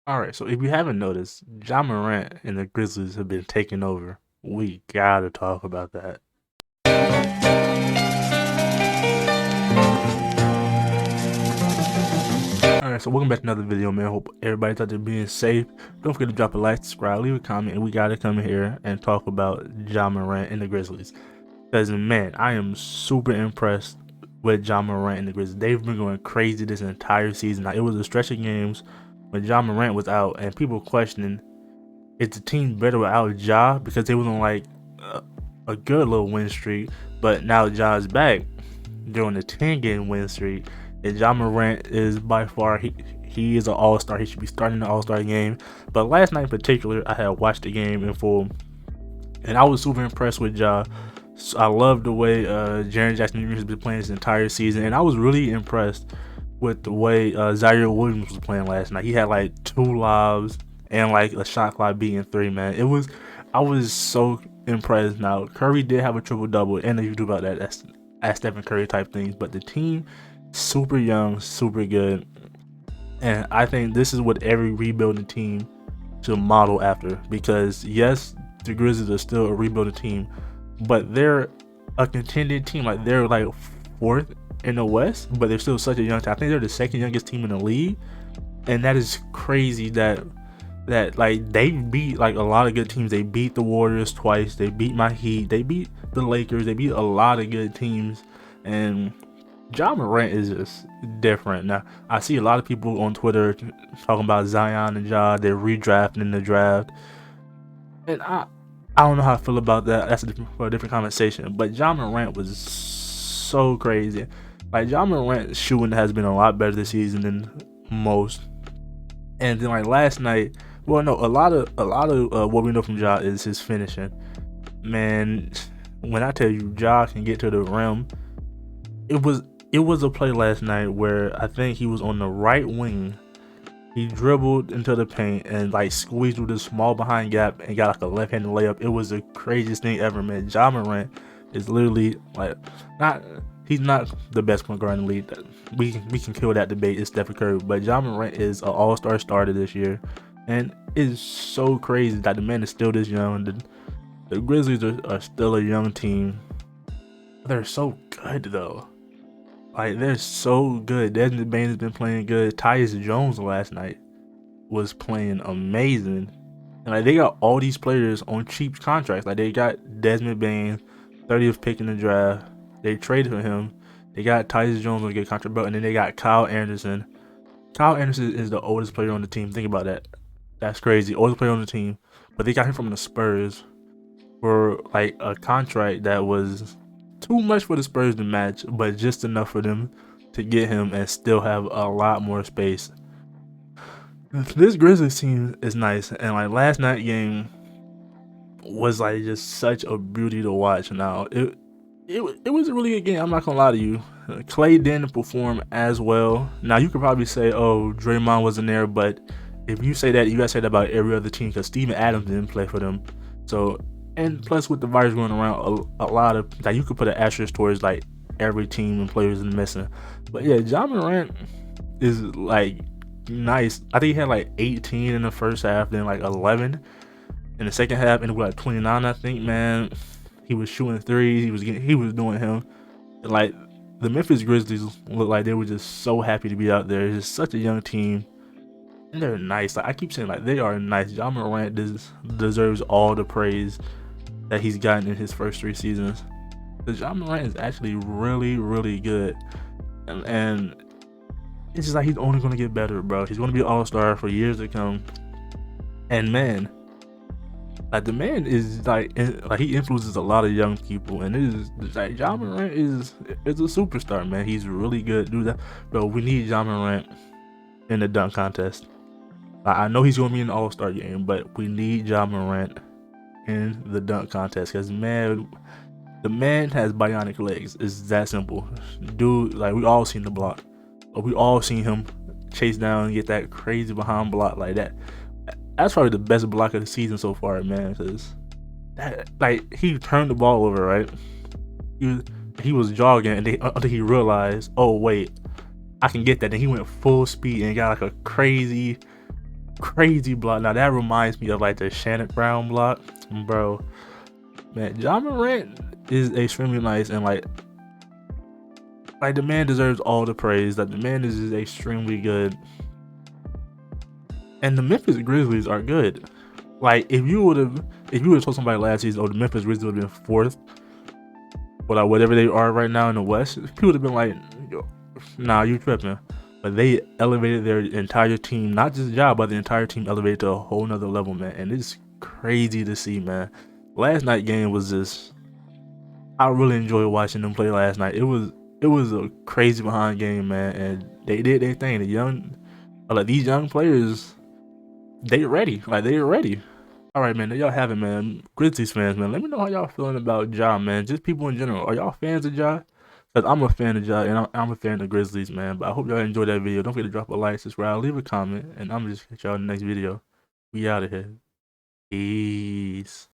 Alright, so if you haven't noticed, Ja Morant and the Grizzlies have been taking over. We gotta talk about that. Alright, so welcome back to another video, man. Hope everybody's out there being safe. Don't forget to drop a like, subscribe, leave a comment, and we gotta come in here and talk about Ja Morant and the Grizzlies. Because, man, I am super impressed with Ja Morant and the Grizzlies. They've been going crazy this entire season. Now, it was a stretch of games when Ja Morant was out, and people questioning, is the team better without Ja? Because they was on like a good little win streak, but now Ja's back during the 10-game win streak, and Ja Morant is by far he is an all-star. He should be starting the all-star game. But last night in particular, I had watched the game in full, and I was super impressed with Ja. So I love the way Jaren Jackson Jr. has been playing this entire season, and I was really impressed with the way Zaire Williams was playing last night. He had like 2 lobs and like a shot clock beating 3. Man, I was so impressed. Now Curry did have a triple double, and if you do about that, that's Stephen Curry type things. But the team, super young, super good, and I think this is what every rebuilding team should model after. Because yes, the Grizzlies are still a rebuilding team, but they're a contending team. Like they're like fourth in the West, but they're still such a young team. I think they're the second youngest team in the league, and that is crazy. That like they beat like a lot of good teams. They beat the Warriors twice. They beat my Heat. They beat the Lakers. They beat a lot of good teams, and Ja Morant is just different. Now I see a lot of people on Twitter talking about Zion and Ja. They're redrafting in the draft, and I don't know how I feel about that. That's for a different conversation. But Ja Morant was so crazy. Like Ja Morant's shooting has been a lot better this season than most. And then like last night, well, no, a lot of what we know from Ja is his finishing. Man, when I tell you Ja can get to the rim, it was it was a play last night where I think he was on the right wing. He dribbled into the paint and like squeezed through this small behind gap and got like a left-handed layup. It was the craziest thing ever, man. Ja Morant is literally like not he's not the best point guard in the league. We can kill that debate. It's Stephen Curry, but Ja Morant is an All-Star starter this year, and it's so crazy that the man is still this young. The Grizzlies are still a young team. They're so good though. Like they're so good. Desmond Bain has been playing good. Tyus Jones last night was playing amazing. And like they got all these players on cheap contracts. Like they got Desmond Bain, 30th pick in the draft. They traded for him. They got Tyus Jones on a good contract, and then they got Kyle Anderson. Kyle Anderson is the oldest player on the team. Think about that. That's crazy. Oldest player on the team. But they got him from the Spurs for like a contract that was too much for the Spurs to match, but just enough for them to get him and still have a lot more space. This Grizzlies team is nice, and like last night game was like just such a beauty to watch. Now it was a really good game. I'm not gonna lie to you. Clay didn't perform as well. Now you could probably say, "Oh, Draymond wasn't there," but if you say that, you gotta say that about every other team because Steven Adams didn't play for them. So, and plus with the virus going around, a lot of like you could put an asterisk towards like every team and players is missing. But yeah, Ja Morant is like nice. I think he had like 18 in the first half, then like 11 in the second half, and it was like 29. I think, man, he was shooting threes. He was doing him. And like the Memphis Grizzlies looked like they were just so happy to be out there. It's just such a young team, and they're nice. Like I keep saying, like they are nice. Ja Morant deserves all the praise that he's gotten in his first 3 seasons. Because Ja Morant is actually really, really good, and it's just like he's only gonna get better, bro. He's gonna be an all-star for years to come. And man, like the man is like he influences a lot of young people, and it is like Ja Morant is a superstar, man. He's really good, dude. That bro, we need Ja Morant in the dunk contest. I know he's gonna be in the All-Star game, but we need Ja Morant in the dunk contest because man, the man has bionic legs. It's that simple, dude. Like we all seen the block, but we all seen him chase down and get that crazy behind block like that. That's probably the best block of the season so far, man. Because that, like, he turned the ball over, right? He was jogging, and until he realized, oh wait, I can get that. And he went full speed and got like a crazy Crazy block. Now that reminds me of like the Shannon Brown block, bro. Man, Ja Morant is extremely nice, and like the man deserves all the praise. Like the man is just extremely good, and the Memphis Grizzlies are good. Like if you would have told somebody last season, oh, the Memphis Grizzlies would have been fourth, but like whatever they are right now in the West, people would have been like, nah, you tripping. But they elevated their entire team, not just Ja, but the entire team elevated to a whole nother level, man. And it's crazy to see, man. Last night game was just, I really enjoyed watching them play last night. It was a crazy behind game, man, and they did their thing. These young players, they ready. Like they ready. All right, man. There y'all have it, man. Grizzlies fans, man. Let me know how y'all feeling about Ja, man. Just people in general. Are y'all fans of Ja? Cause I'm a fan of Ja, and I'm a fan of the Grizzlies, man. But I hope y'all enjoyed that video. Don't forget to drop a like, subscribe, leave a comment, and I'm gonna just catch y'all in the next video. We out of here. Peace.